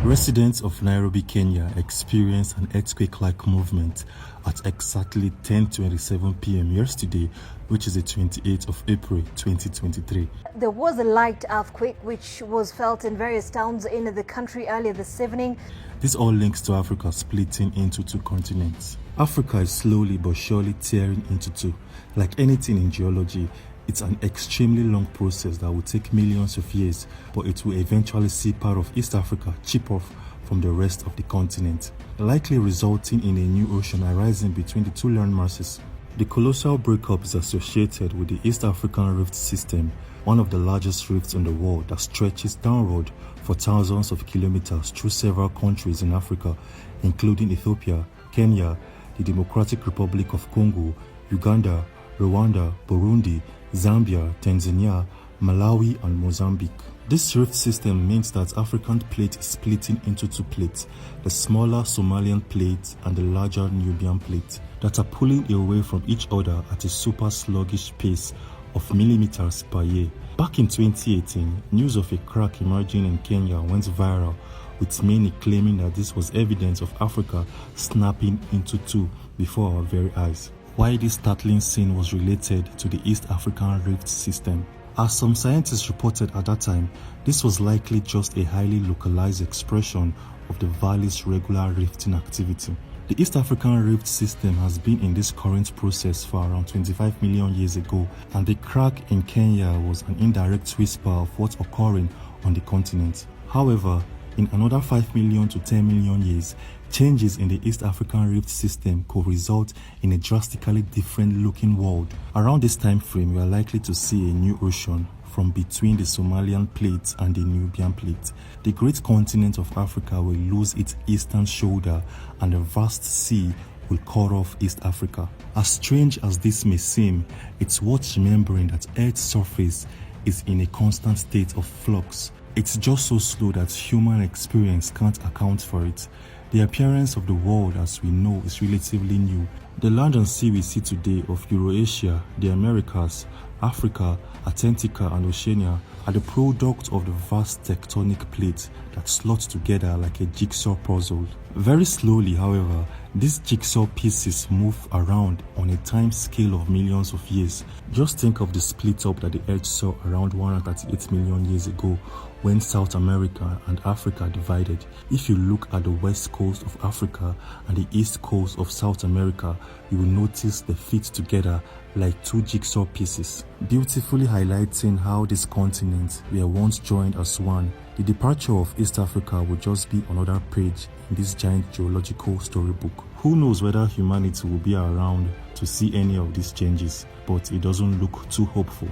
Residents of Nairobi, Kenya experienced an earthquake-like movement at exactly 10:27 p.m. yesterday, which is the 28th of April 2023. There was a light earthquake which was felt in various towns in the country earlier this evening. This all links to Africa splitting into two continents. Africa is slowly but surely tearing into two. Like anything in geology, it's an extremely long process that will take millions of years, but it will eventually see part of East Africa chip off from the rest of the continent, likely resulting in a new ocean arising between the two land masses. The colossal breakup is associated with the East African Rift System, one of the largest rifts in the world that stretches downward for thousands of kilometers through several countries in Africa, including Ethiopia, Kenya, the Democratic Republic of Congo, Uganda, Rwanda, Burundi, Zambia, Tanzania, Malawi, and Mozambique. This rift system means that African plate is splitting into two plates, the smaller Somalian plate and the larger Nubian plate, that are pulling away from each other at a super sluggish pace of millimeters per year. Back in 2018, news of a crack emerging in Kenya went viral, with many claiming that this was evidence of Africa snapping into two before our very eyes. Why this startling scene was related to the East African Rift System. As some scientists reported at that time, this was likely just a highly localized expression of the valley's regular rifting activity. The East African Rift System has been in this current process for around 25 million years ago, and the crack in Kenya was an indirect whisper of what's occurring on the continent. However, in another 5 million to 10 million years, changes in the East African Rift System could result in a drastically different looking world. Around this time frame, we are likely to see a new ocean from between the Somalian plate and the Nubian plate. The great continent of Africa will lose its eastern shoulder, and a vast sea will cut off East Africa. As strange as this may seem, it's worth remembering that Earth's surface is in a constant state of flux. It's just so slow that human experience can't account for it. The appearance of the world as we know is relatively new. The land and sea we see today of Eurasia, the Americas, Africa, Antarctica, and Oceania are the product of the vast tectonic plates that slot together like a jigsaw puzzle. Very slowly, however, these jigsaw pieces move around on a time scale of millions of years. Just think of the split up that the Earth saw around 138 million years ago when South America and Africa divided. If you look at the west coast of Africa and the east coast of South America, you will notice they fit together like two jigsaw pieces, beautifully highlighting how these continents were once joined as one. The departure of East Africa will just be another page in this giant geological storybook. Who knows whether humanity will be around to see any of these changes, but it doesn't look too hopeful.